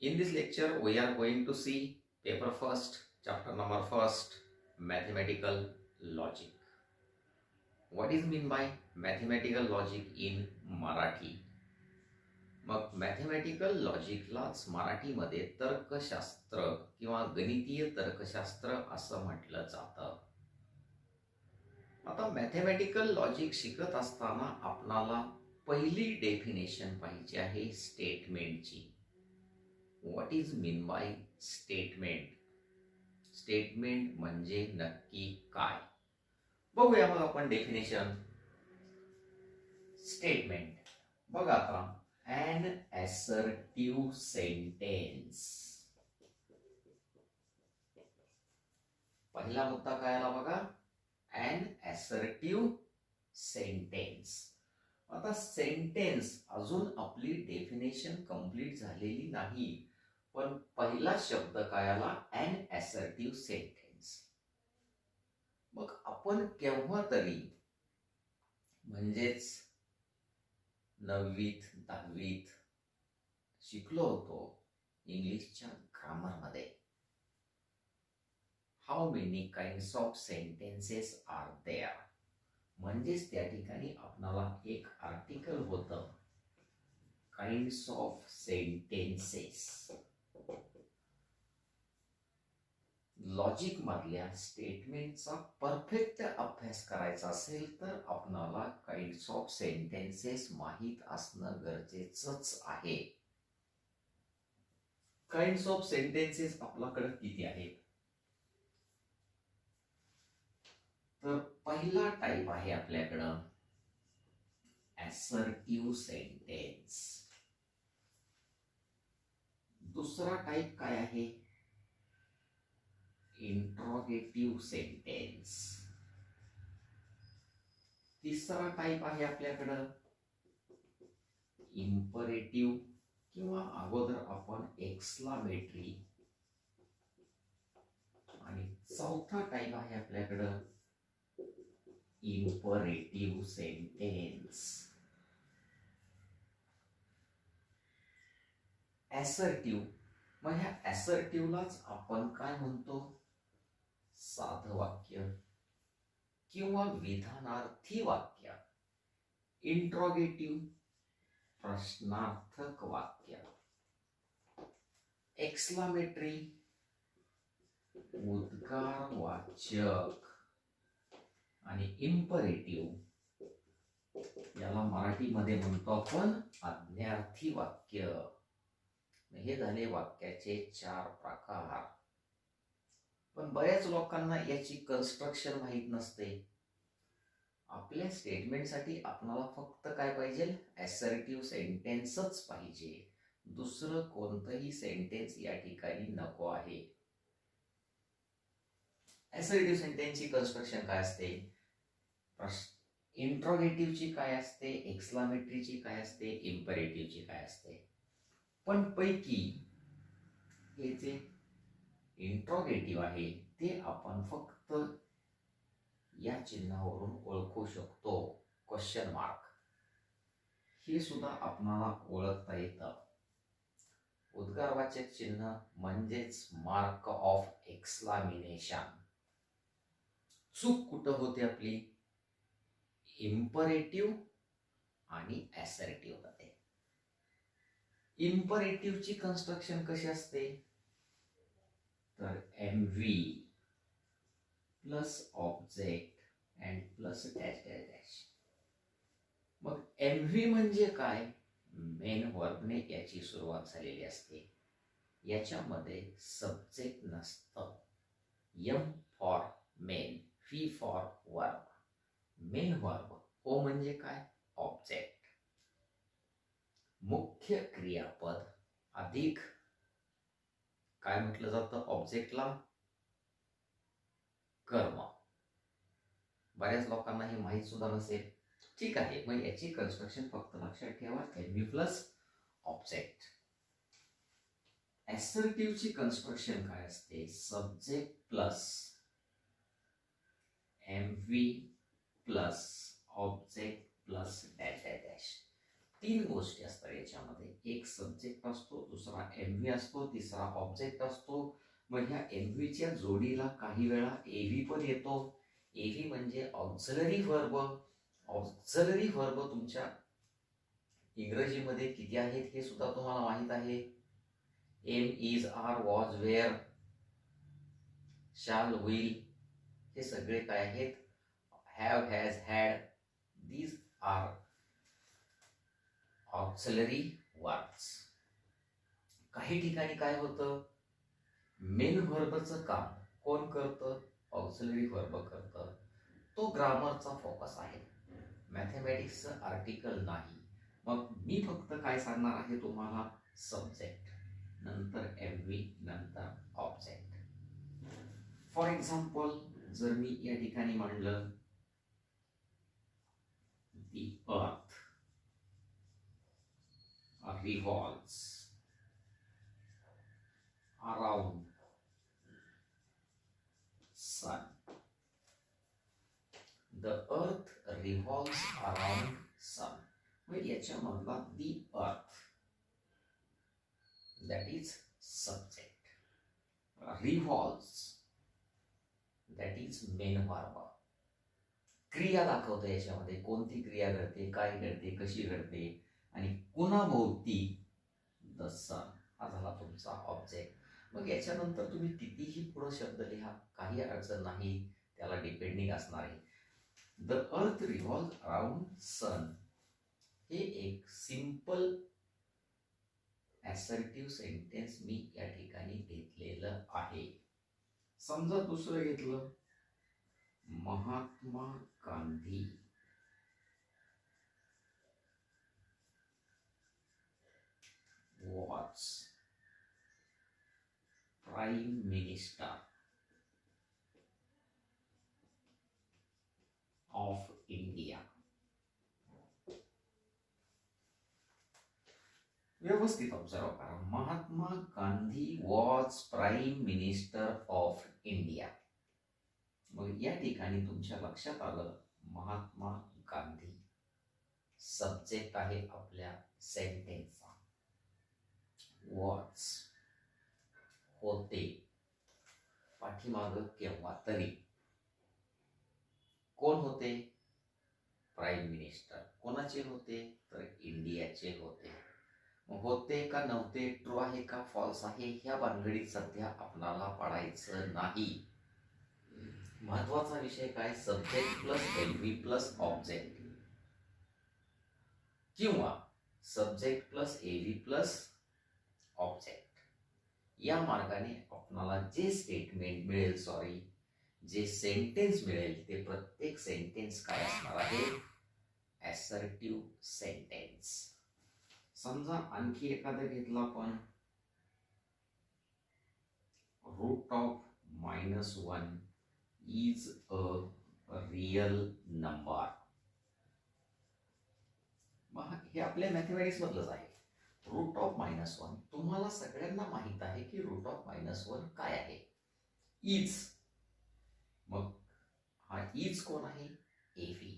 In this lecture, we are going to see paper first, chapter number first, mathematical logic. What is mean by mathematical logic in Marathi? मग mathematical लॉजिकलाच मराठीमध्ये तर्कशास्त्र किंवा गणितीय तर्कशास्त्र असं म्हटलं जातं. आता मॅथमॅटिकल लॉजिक शिकत असताना आपणाला पहिली डेफिनेशन पाहिजे आहे स्टेटमेंटची. What is mean by statement? Statement म्हणजे नक्की काय? बघूया मग आपण डेफिनेशन. स्टेटमेंट बघा आता, an assertive sentence. पहिला मुद्दा काय आला बघा, an assertive sentence. आता सेंटेन्स अजून आपली डेफिनेशन कंप्लीट झालेली नाही, पण पहिला शब्द काय आला, an assertive sentence. मग आपण केव्हा तरी म्हणजेच 9वीत 10वीत शिकलो होतो इंग्लिशच्या ग्रामरमध्ये, how many kinds of sentences are there. म्हणजेच त्या ठिकाणी आपणाला एक आर्टिकल होतं, काइंड्स ऑफ सेंटेन्सेस. लॉजिक मधल्या स्टेटमेंटचा परफेक्ट अभ्यास करायचा असेल तर आपणाला काइंड्स ऑफ सेंटेन्सेस माहित असणं गरजेचंच आहे. काइंड्स ऑफ सेंटेन्सेस आपल्याकडे किती आहेत? तर पहिला टाइप आहे आपल्याकडं असर्टिव्ह सेंटेन्स. दुसरा टाइप काय आहे? Interrogative sentence. तिसरा टाइप आहे आपल्याकडं इम्परेटिव्ह किंवा अगोदर आपण एक्सक्लामेटरी. आणि चौथा टाइप आहे आपल्याकडं इम्परेटिव्ह सेंटेन्स. असर्टिव्ह, मग ह्या असर्टिव्हलाच आपण काय म्हणतो? साधं वाक्य किंवा विधानार्थी वाक्य. इंट्रोगेटिव्ह प्रश्नार्थक वाक्य. एक्सक्लामेटरी उद्गारवाचक. आणि इम्परेटिव्ह याला मराठीमध्ये म्हणतो आपण आज्ञार्थी वाक्य. हे झाले वाक्याचे 4 प्रकार. पण बऱ्याच लोकांना याची कन्स्ट्रक्शन माहित नसते. आपल्या स्टेटमेंटसाठी आपल्याला फक्त काय पाहिजे? असर्टिव्ह सेंटेन्सच पाहिजे. दुसरं कोणतंही सेंटेन्स या ठिकाणी नको आहे. असर्टिव्ह सेंटेन्सची कन्स्ट्रक्शन काय असते? इंट्रोगेटिव्हची काय असते? एक्सक्लामेटरीची काय असते? इम्परेटिव्हची काय असते? पण पैकी हे जे इंट्रोगेटिव्ह आहे ते आपण फक्त या चिन्हावरून ओळखू शकतो, क्वेश्चन मार्क. हे सुद्धा आपणाला ओळखता येतं. उद्गारवाचक चिन्ह म्हणजेच मार्क ऑफ एक्सक्लामेशन. चूक कुठं होते आपली? इम्परेटिव्ह आणि असर्टिव्ह मध्ये. इम्परेटिव्हची कन्स्ट्रक्शन कशी असते? तर MV plus object and plus dash dash dash. मग MV म्हणजे काय? मेन वर्बने याची सुरुवात झालेली असते. याच्यामध्ये सब्जेक्ट नसतं. M for main, V for verb. Main verb. O म्हणजे काय? ऑब्जेक्ट. मुख्य क्रियापद अधिक काय म्हटलं जातं ऑब्जेक्टला? कर्म. बऱ्याच लोकांना हे माहित सुद्धा नसेल. ठीक आहे, मग याची कन्स्ट्रक्शन फक्त लक्षात ठेवा, MV प्लस ऑब्जेक्ट. असर्टिव्हची कन्स्ट्रक्शन काय असते? Subject plus MV plus object plus dash dash dash. तीन गोष्टी असतात याच्यामध्ये. एक सब्जेक्ट असतो, दुसरा एमव्ही असतो, तिसरा ऑब्जेक्ट असतो. मग ह्या एमव्हीच्या जोडीला काही वेळा एव्ही पण येतो. एव्ही म्हणजे ऑक्झिलरी व्हर्ब. ऑक्झिलरी व्हर्ब तुमच्या इंग्रजीमध्ये किती आहेत हे सुद्धा तुम्हाला माहित आहे. Am, is, are, was, were, shall, will, हे सगळे काय आहेत? Have, has, had. These are auxiliary verbs. काही ठिकाणी काय होतं, मेन व्हर्बचं काम कोण करतं? ऑक्झिलरी व्हर्ब करतं. तो ग्रामरचा फोकस आहे, मॅथमॅटिक्सचं आर्टिकल नाही. मग मी फक्त काय सांगणार आहे तुम्हाला? सब्जेक्ट, नंतर एमव्ही, नंतर ऑब्जेक्ट. फॉर एक्झाम्पल, जर मी या ठिकाणी म्हणलं दी अर्थ revolves around sun. The earth revolves around sun. मग याच्यामधला the earth, that is subject. Revolves, that is main verb. क्रिया दाखवते याच्यामध्ये, कोणती क्रिया घडते, काय घडते, कशी घडते आणि कुणाभोवती? द सन. हा झाला तुमचा ऑब्जेक्ट. मग याच्यानंतर तुम्ही कितीही पुढं शब्द लिहा, काही अडचण नाही, त्याला डिपेंडिंग असणार आहे. The earth revolve around sun हे एक सिंपल ॲसर्टिव्ह सेंटेन्स मी या ठिकाणी घेतलेलं आहे. समजा दुसरं घेतलं, Mahatma Gandhi was Prime Minister of India. व्यवस्थित ऑब्झर्व करा. Mahatma Gandhi was prime minister of India. मग या ठिकाणी तुमच्या लक्षात आलं, महात्मा गांधी सब्जेक्ट आहे आपल्या सेंटेन्सचा. वॉज होते, पाठीमाग केव्हा तरी. कोण होते? Prime minister. कोणाचे होते? तर इंडियाचे होते. मग होते का नव्हते, ट्रू आहे का फॉल्स आहे, ह्या भानगडीत सध्या आपणाला पडायचं नाही. महत्वाचा विषय काय? Subject plus MV plus object, किंवा सब्जेक्ट प्लस एव्ही प्लस ऑब्जेक्ट. या मार्गाने आपणाला जे स्टेटमेंट मिळेल, जे सेंटेन्स मिळेल, ते प्रत्येक सेंटेन्स काय असणार आहे? Assertive sentence. समजा आणखी एखादं घेतलं आपण, root of -1 is a real number. हे आपल्या मॅथमॅटिक्स मधलंच आहे. रूट ऑफ -1, तुम्हाला सगळ्यांना माहित आहे की रूट ऑफ -1 काय आहे? इज. मग हा इज कोण आहे? एव्ही.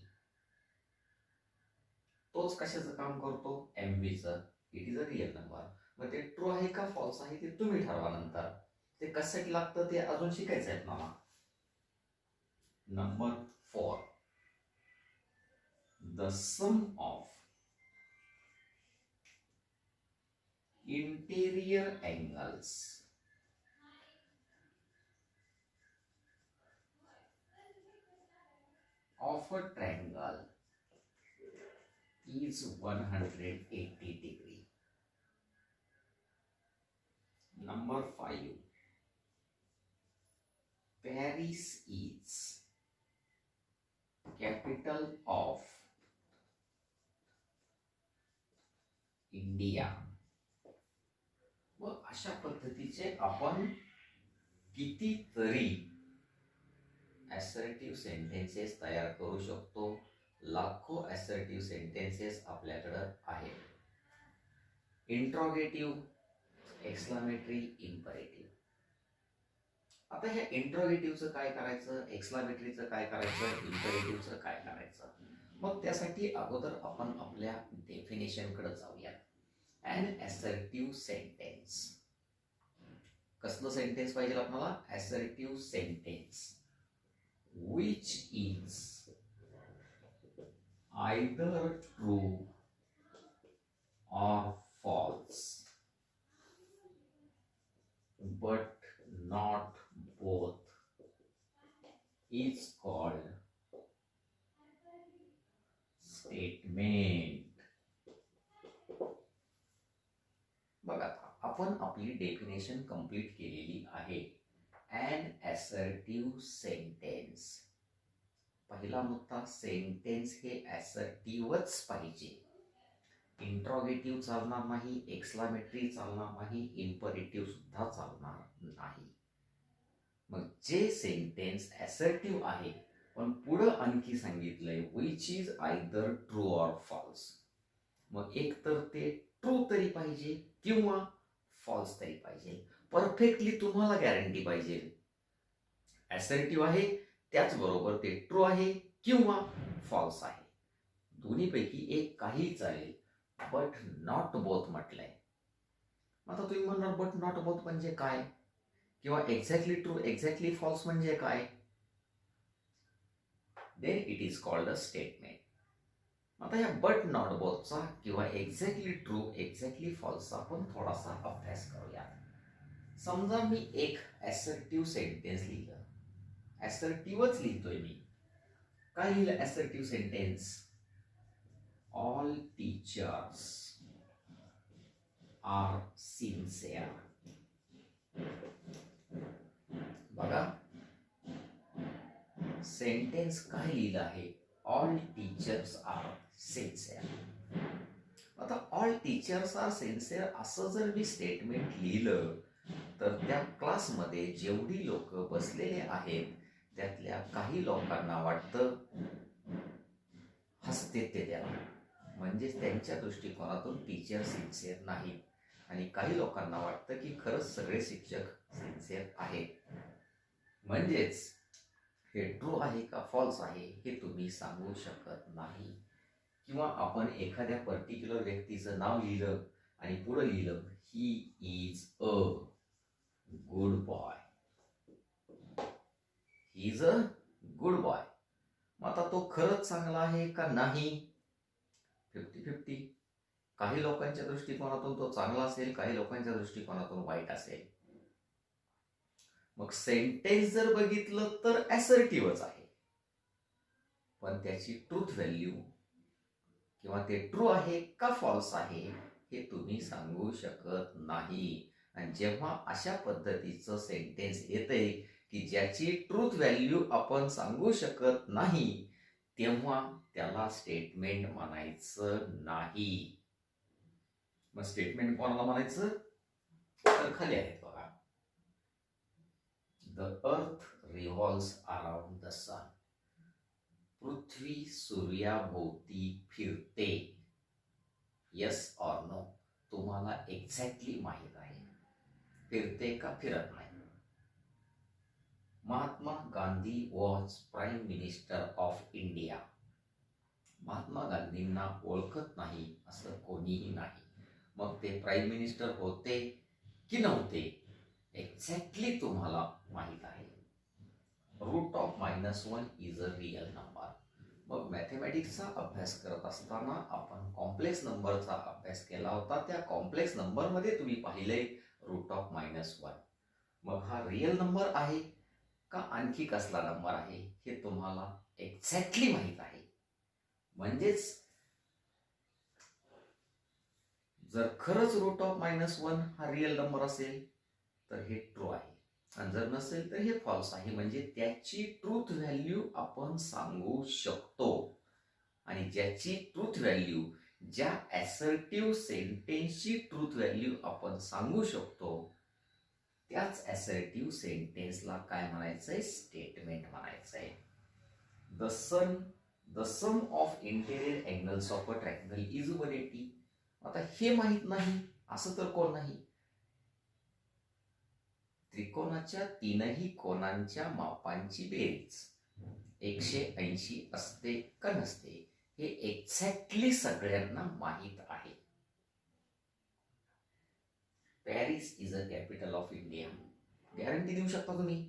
तोच कशाचं काम करतो? एमव्हीचं. It is a real number. मग ते ट्रू आहे का फॉल्स आहे ते तुम्ही ठरवा. नंतर ते कशासाठी लागतं ते अजून शिकायचं आहे मला. Number 4, the sum of interior angles of a triangle is 180 degree. Number 5, Paris is capital of India. मग अशा पद्धतीचे आपण कितीतरी ॲसर्टिव्ह सेंटेन्सेस तयार करू शकतो. लाखो ॲसर्टिव्ह सेंटेन्सेस आपल्याकडं आहेत. Interrogative, exclamatory, imperative. आता ह्या इंट्रोगेटिव्हचं काय करायचं, एक्सक्लामेटरीचं काय करायचं, इम्परेटिव्हचं काय करायचं? मग त्यासाठी अगोदर आपण आपल्या डेफिनेशनकडे जाऊया. An assertive sentence. कसलं सेंटेन्स पाहिजे आपल्याला? Assertive sentence which is either true or false but not both is called statement. बघा, आपण आपली डेफिनेशन कंप्लीट केलेली आहे. An assertive sentence. पहिला मुद्दा, सेंटेन्स हे असर्टिव्हच पाहिजे. इंट्रॉगेटिव्ह चालणार नाही, एक्सक्लामेटरी चालणार नाही, इम्परेटिव्ह सुद्धा चालणार नाही. मग जे सेंटेन्स असर्टिव्ह आहे पण पुढं आणखी सांगितलंय which is either true or false. मग एक तर ते ट्रू तरी पाहिजे किंवा फॉल्स तरी पाहिजे. परफेक्टली तुम्हाला गॅरंटी पाहिजे असर्टिव्ह आहे त्याचबरोबर ते ट्रू आहे किंवा फॉल्स आहे. दोन्हीपैकी एक काही चालेल, बट नॉट बोथ म्हटलंय. आता तुम्ही म्हणणार बट नॉट बोथ म्हणजे काय, किंवा एक्झॅक्टली ट्रू एक्झॅक्टली फॉल्स म्हणजे काय? Then it is called a statement. आता या बट नॉट बोथचा किंवा एक्झॅक्टली ट्रू एक्झॅक्टली फॉल्सचा आपण थोडासा अभ्यास करूया. समजा मी एक असर्टिव्ह सेंटेन्स लिहिलं, असर्टिव्हच लिहितोय मी. काय लिहिलं assertive sentence? All teachers are sincere. बघा, सेंटेन्स काय लिहिलं आहे? All teachers are sincere. आता ऑल टीचर्स आर सिन्सिअर असं जर मी स्टेटमेंट लिहिलं तर त्या क्लासमध्ये जेवढी लोक बसलेले आहेत त्यातल्या काही लोकांना वाटतं हसते ते त्याला, म्हणजे त्यांच्या दृष्टिकोनातून टीचर सिन्सिअर नाही, आणि काही लोकांना वाटतं की खरंच सगळे शिक्षक सिन्सिअर आहेत. म्हणजेच हे ट्रू आहे का फॉल्स आहे हे तुम्ही सांगू शकत नाही. किंवा आपण एखाद्या पर्टिक्युलर व्यक्तीचं नाव लिहिलं आणि पुढं लिहिलं he is a good boy. He is a good boy. मग आता तो खरंच चांगला आहे का नाही? 50-50. काही लोकांच्या दृष्टिकोनातून तो चांगला असेल, काही लोकांच्या दृष्टिकोनातून वाईट असेल. मग सेंटेन्स जर बघितलं तर असर्टिव्हच आहे, पण त्याची ट्रूथ व्हॅल्यू किंवा ते ट्रू आहे का फॉल्स आहे हे तुम्ही सांगू शकत नाही. आणि जेव्हा अशा पद्धतीचं सेंटेन्स येतंय की ज्याची ट्रूथ व्हॅल्यू आपण सांगू शकत नाही, तेव्हा त्याला स्टेटमेंट म्हणायचं नाही. मग स्टेटमेंट कोणाला म्हणायचं? तर खाली आहेत बघा. The earth revolves around the sun. पृथ्वी सूर्याभोवती फिरते. Yes or no? तुम्हाला एक्झॅक्टली माहित आहे फिरते का फिरत नाही. Mahatma Gandhi was prime minister of India. Mahatma गांधींना ओळखत नाही असं कोणीही नाही. मग ते प्राईम मिनिस्टर होते की नव्हते एक्झॅक्टली तुम्हाला माहित आहे. Root of -1 is a real number. मग मॅथमॅटिक्सचा अभ्यास करत असताना आपण कॉम्प्लेक्स नंबरचा अभ्यास केला होता. त्या कॉम्प्लेक्स नंबरमध्ये तुम्ही पाहिलंय रूट ऑफ -1. मग हा रियल नंबर आहे का आणखी कसला नंबर आहे हे तुम्हाला एक्झॅक्टली माहित आहे. म्हणजेच जर खरंच रूट ऑफ -1 हा रियल नंबर असेल तर हे ट्रू आहे, आणि जर नसेल तर हे फॉल्स आहे. म्हणजे त्याची ट्रूथ व्हॅल्यू आपण सांगू शकतो, आणि ज्याची ट्रूथ व्हॅल्यू ज्या असर्टिव्ह सेंटेन्सची ट्रूथ व्हॅल्यू आपण सांगू शकतो त्याच असर्टिव्ह सेंटेन्सला काय म्हणायचंय? स्टेटमेंट म्हणायचंय. The sum of interior angles of a triangle is 180. आता हे माहित नाही असं तर कोण नाही. त्रिकोणाच्या तीनही कोणांच्या मापांची बेरीज 180 असते का नसते हे एक्झॅक्टली सगळ्यांना माहीत आहे. Paris is a capital of India. Guarantee देऊ शकता तुम्ही?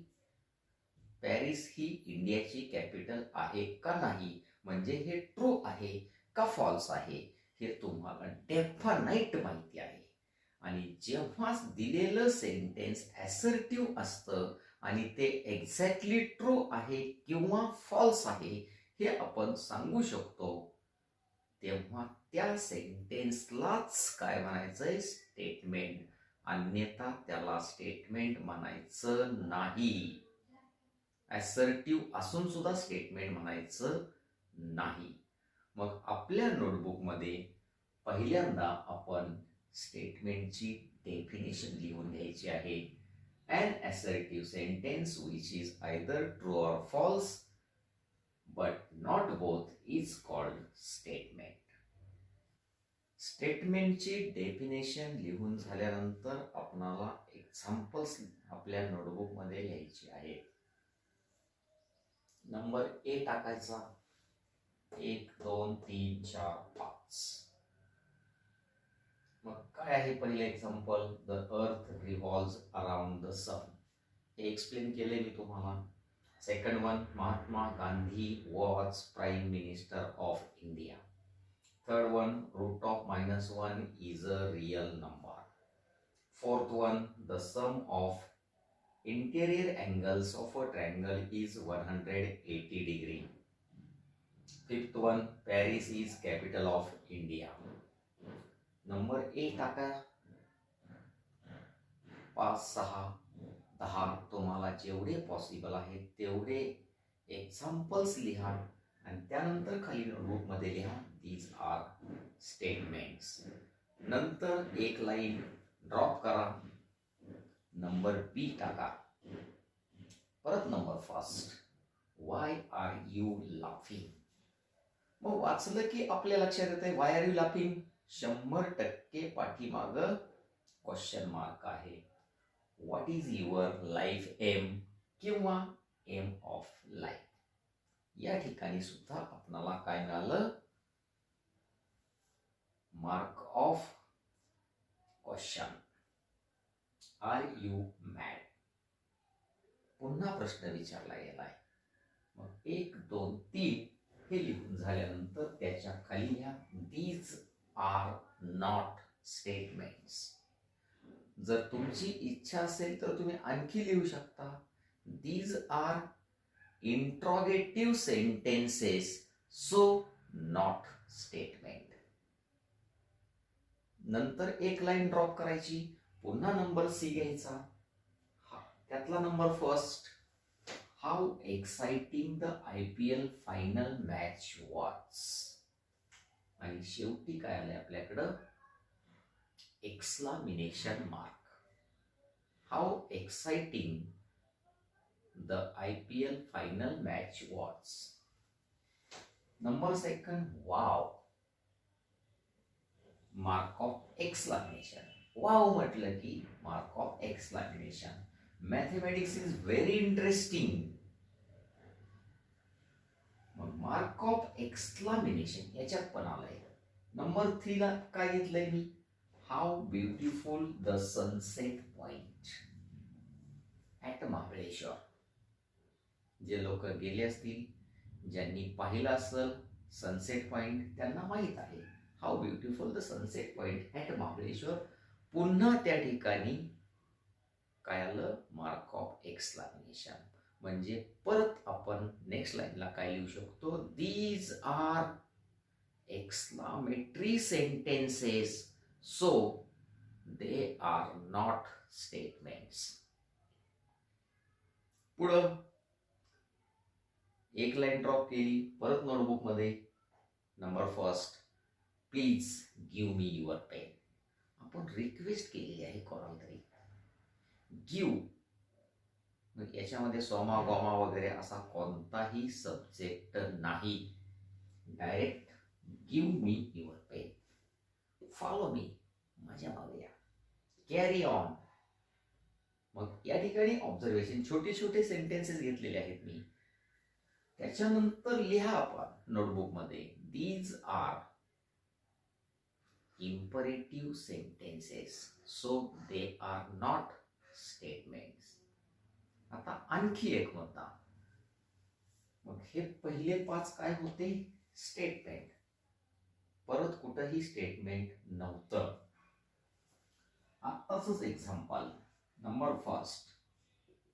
पॅरिस ही इंडियाची कॅपिटल आहे का नाही, म्हणजे हे ट्रू आहे का फॉल्स आहे, हे तुम्हाला डेफिनेट माहिती आहे. आणि जेव्हा दिलेलं सेंटेन्स असर्टिव्ह असतं आणि ते एक्झॅक्टली ट्रू आहे किंवा फॉल्स आहे हे आपण सांगू शकतो, तेव्हा त्या सेंटेन्सलाच काय म्हणायचंय? स्टेटमेंट. अन्यथा त्याला स्टेटमेंट म्हणायचं नाही. असर्टिव्ह असून सुद्धा स्टेटमेंट म्हणायचं नाही. मग आपल्या नोटबुकमध्ये पहिल्यांदा आपण स्टेटमेंटची डेफिनेशन लिहून घ्यायची आहे. An assertive sentence which is either true or false but not both is called statement. स्टेटमेंटची डेफिनेशन लिहून झाल्यानंतर आपणाला एक्झाम्पल्स आपल्या नोटबुक मध्ये लिहायची आहे. नंबर ए टाकायचा. 1 2 3 4 5. मग काय आहे पहिलं example? The earth revolves around the sun. हे एक्सप्लेन केले मी तुम्हाला. Second one, Mahatma Gandhi was prime minister of India. Third one, root of -1 is a real number. Fourth one, the sum of interior angles of a triangle is 180 degree. Fifth one, Paris is capital of India. Number A टाका. 5 6 10 तुम्हाला जेवढे possible आहे तेवढे examples लिहा आणि त्यानंतर खाली नोटबुकमध्ये लिहा दीज आर स्टेटमेंट्स. नंतर एक लाईन ड्रॉप करा. नंबर बी टाका. परत number first, why are you laughing. मग वाचलं की आपल्या लक्षात येतंय वाय आर यू लाफिंग. 100% पाठीमाग क्वेश्चन मार्क आहे. What is your life aim किंवा एम ऑफ लाईफ. या ठिकाणी सुद्धा आपणाला काय मिळालं? Mark of question. Are you mad. पुन्हा प्रश्न विचारला गेलाय. मग 1 2 3 हे लिहून झाल्यानंतर त्याच्या खाली लिहा दीज आर नॉट स्टेटमेंट्स. जर तुमची इच्छा असेल तर तुम्ही आणखी लिहू शकता these are interrogative sentences so not statement. नंतर एक लाईन ड्रॉप करायची. पुन्हा नंबर सी घ्यायचा. त्यातला number first, how exciting the IPL final match was. आणि शेवटी काय आलंय आपल्याकडं? Exclamation mark. How exciting the IPL final match was. Number second, wow. Mark of exclamation. Wow म्हटलं की mark of exclamation. Mathematics is very interesting. मग mark of exclamation याच्यात पण आलंय. नंबर 3 ला काय घेतलंय मी? How beautiful the sunset point at Mahabaleshwar. जे लोक गेले असतील, ज्यांनी पाहिलं असेल सनसेट पॉइंट, त्यांना माहित आहे how beautiful the sunset point at Mahabaleshwar. पुन्हा त्या ठिकाणी काय आलं? Mark of exclamation. म्हणजे परत आपण नेक्स्ट लाईनला काय लिहू शकतो? These are exclamatory sentences so they are not statements. पुढं एक लाईन ड्रॉप केली. परत नोटबुक मध्ये number first, please give me your pen. आपण रिक्वेस्ट केलेली आहे कोणाला तरी. गिव्ह याच्यामध्ये सोमा गोमा वगैरे असा कोणताही सब्जेक्ट नाही. Direct give me your pen. Follow me, माझ्या मागे या. Carry on. मग या ठिकाणी ऑब्झर्वेशन छोटे छोटे सेंटेन्सेस घेतलेले आहेत मी. त्याच्यानंतर लिहा आपण नोटबुक मध्ये these are imperative sentences, so they are not statements. आता आणखी एक मुद्दा, मग हे पहिले 5 काय होते? स्टेटमेंट. परत कुठंही स्टेटमेंट नव्हतं. आताच example number first,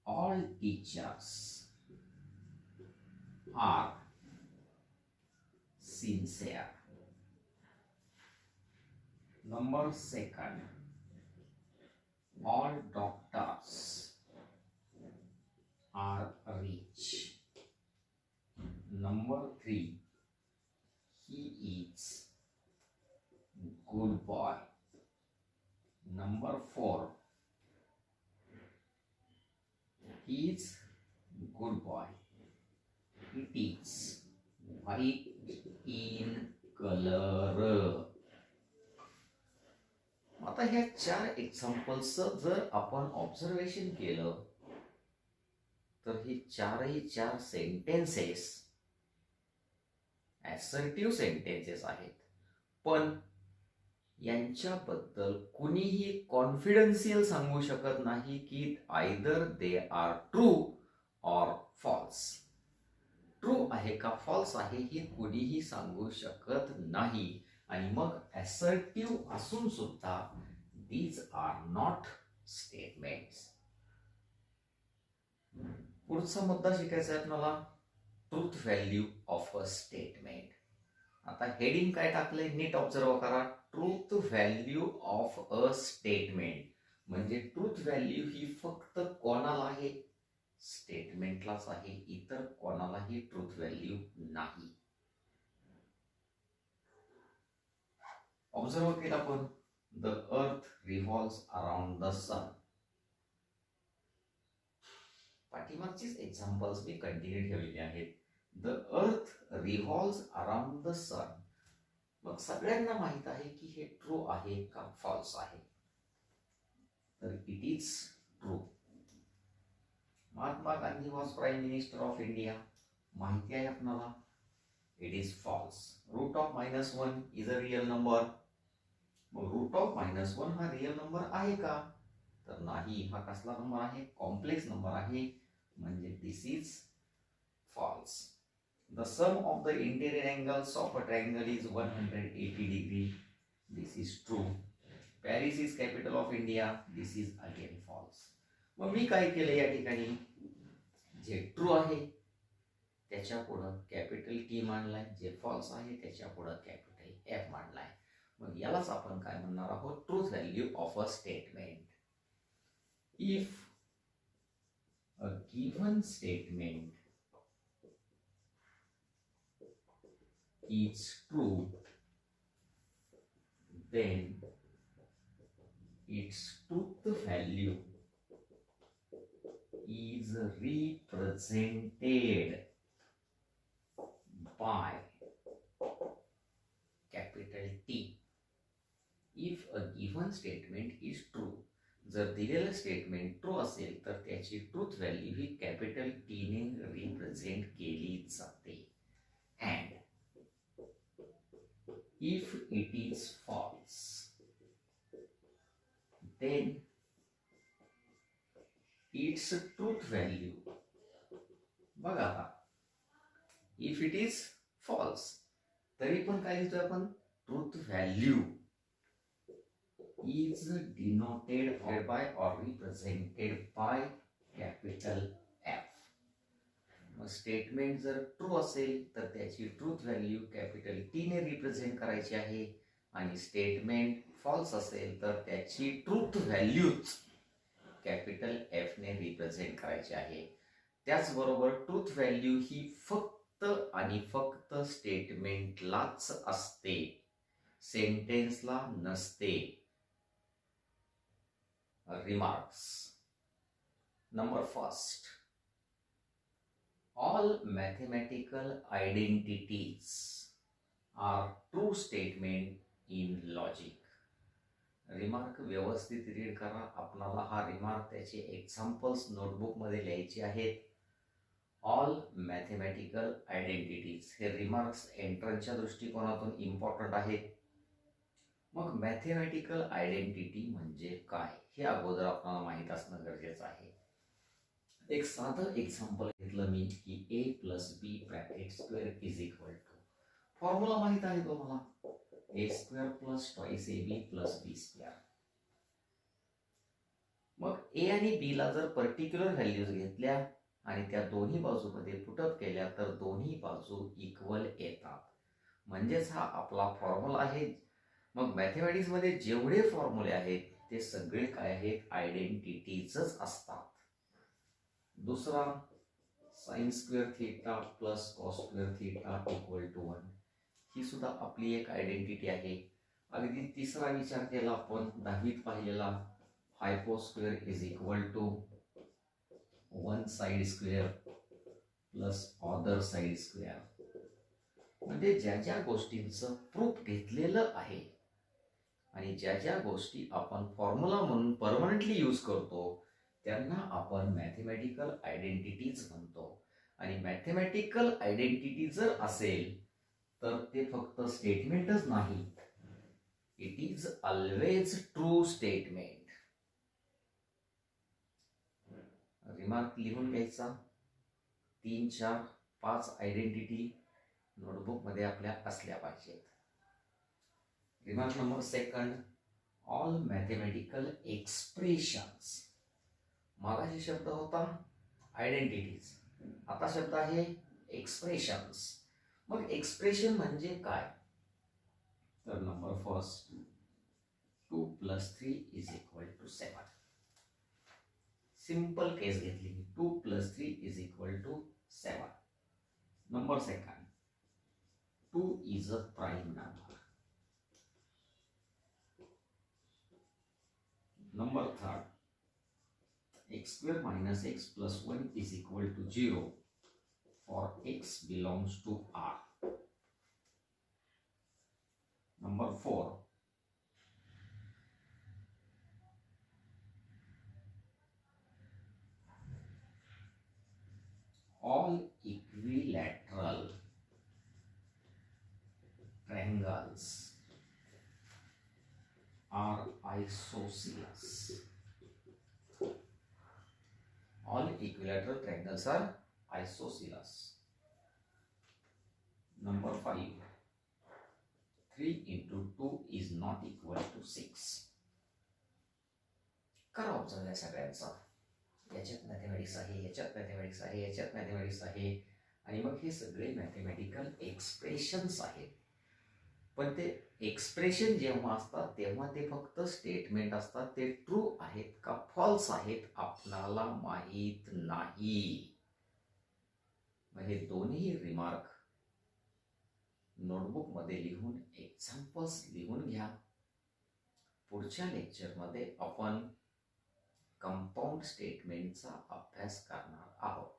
all teachers are sincere. Number second, all doctors are rich. Number three, he is good boy. Number four, he is good boy. It is white in color. आता ह्या 4 एक्झाम्पल्सचं जर आपण observation केलं तर ही 4 sentences assertive sentences आहेत, पण यांच्याबद्दल कुणीही कॉन्फिडन्शियल सांगू शकत नाही की either they are true or false. True आहे का फॉल्स आहे हे कुणीही सांगू शकत नाही. आणि मग असर्टिव्ह असून सुद्धा दीज आर नॉट स्टेटमेंट्स. पुढचा मुद्दा शिकायचा आहे आपल्याला, truth value of a statement. आता हेडिंग काय टाकलंय नीट ऑब्झर्व करा, truth value of a statement. म्हणजे ट्रूथ व्हॅल्यू ही फक्त कोणाला आहे? स्टेटमेंटलाच आहे, इतर कोणालाही ट्रूथ व्हॅल्यू नाही. ऑब्झर्व केलं आपण, the earth revolves around the sun. पाठीमागचीच एक्झाम्पल्स मी कंटिन्यू ठेवलेले आहेत. The earth revolves around the सन. मग सगळ्यांना माहित आहे की हे ट्रू आहे का फॉल्स आहे? तर it is true. Mahatma Gandhi was prime minister of India, माहिती आहे आपणाला. It is false. Root of -1 is a real number. मग रूट ऑफ -1 हा रियल नंबर आहे का? तर नाही. हा कसला नंबर आहे? कॉम्प्लेक्स नंबर आहे, म्हणजे this is false. The sum of the interior angles of a triangle is 180 degree. This is true. Paris is capital of India. This is again false. मग मी काय केलं या ठिकाणी, जे ट्रू आहे त्याच्या पुढं कॅपिटल टी मांडलाय, जे फॉल्स आहे त्याच्या पुढं कॅपिटल एफ मांडलाय. मग यालाच आपण काय म्हणणार आहोत? Truth value of a statement. If a given statement is true, then its truth value is represented by capital T. If a given statement is true, जर दिलेलं स्टेटमेंट ट्रू असेल तर त्याची ट्रूथ व्हॅल्यू ही कॅपिटल टी ने represent केली जाते. And if it is false, then its truth value, बघा आता, if it is false तरी पण काय लिहितोय आपण? Truth value is denoted by or represented by capital F. मग स्टेटमेंट जर ट्रू असेल तर त्याची ट्रूथ व्हॅल्यू कॅपिटल टी ने रिप्रेझेंट करायची आहे, आणि स्टेटमेंट फॉल्स असेल तर त्याची ट्रूथ व्हॅल्यूच कॅपिटल एफ ने रिप्रेझेंट करायची आहे. त्याचबरोबर ट्रूथ व्हॅल्यू ही फक्त आणि फक्त स्टेटमेंटलाच असते, सेंटेन्सला नसते. Remarks. Number first, all mathematical identities are true statement in logic. Remark व्यवस्थित रीड करा. आपल्याला हा रिमार्क त्याचे एक्झाम्पल्स नोटबुक मध्ये लिहायचे आहेत. ऑल मॅथमॅटिकल आयडेंटिटीज हे रिमार्क्स एंट्रन्सच्या दृष्टिकोनातून इम्पॉर्टंट आहेत. मग मॅथमॅटिकल आयडेंटिटी म्हणजे काय हे अगोदर आपल्याला माहीत असणं गरजेचं आहे. एक साधं एक्झाम्पल घेतलं मी की A plus B bracket square is equal to, formula माहीत आहे तुम्हाला, A square plus twice A B plus B square. मग ए आणि बी ला जर पर्टिक्युलर व्हॅल्यूज घेतल्या आणि त्या दोन्ही बाजूमध्ये पुटअप केल्या तर दोन्ही बाजू इक्वल येतात, म्हणजेच हा आपला फॉर्म्युला आहे. मग मॅथमॅटिक्समध्ये जेवढे फॉर्म्युले आहेत ते सगळे काय आहेत, आयडेंटिटीजच असतात. दुसरा, sine square theta plus cos square theta equal to 1, ही सुद्धा आपली एक आयडेंटिटी आहे. अगदी तिसरा विचार केला आपण 10वीत पाहिलेला, hypo square is equal to 1 side square plus other side square. म्हणजे ज्या ज्या गोष्टींचं प्रूफ घेतलेलं आहे आणि ज्या ज्या गोष्टी आपण फॉर्म्युला म्हणून परमनंटली यूज करतो त्यांना आपण मॅथमॅटिकल आयडेंटिटीज म्हणतो. आणि मॅथमॅटिकल आयडेंटिटी जर असेल तर ते फक्त स्टेटमेंटच नाही, it is always true statement. Remark लिहून घ्यायचा, 3, 4, 5 आयडेंटिटी नोटबुकमध्ये आपल्या असल्या पाहिजेत. Remark number second, all mathematical expressions. मागाशी शब्द होता आयडेंटिटीज, आता शब्द आहे एक्सप्रेशन्स. मग एक्सप्रेशन म्हणजे काय, तर नंबर फर्स्ट, 2 + 3 = 7. सिंपल केस घेतली, 2 + 3 = 7. Number second, 2 is a prime number. Number third, x² - x + 1 = 0 for x belongs to R. Number 4, all equilateral triangles are isosceles. All equilateral triangles are isosceles. Number 5, 3 × 2 is not equal to 6. करा observe या सगळ्यांचा, याच्यात mathematics आहे, याच्यात mathematics आहे, याच्यात mathematics आहे, आणि मग हे सगळे मॅथमॅटिकल एक्सप्रेशन्स आहेत. पण ते एक्सप्रेशन जेव्हा असतात तेव्हा ते फक्त स्टेटमेंट असतात, ते ट्रू आहेत का फॉल्स आहेत आपणाला माहीत नाही. मग हे दोन्ही रिमार्क नोटबुकमध्ये लिहून एक्झाम्पल्स लिहून घ्या. पुढच्या लेक्चरमध्ये आपण कंपाऊंड स्टेटमेंटचा अभ्यास करणार आहोत.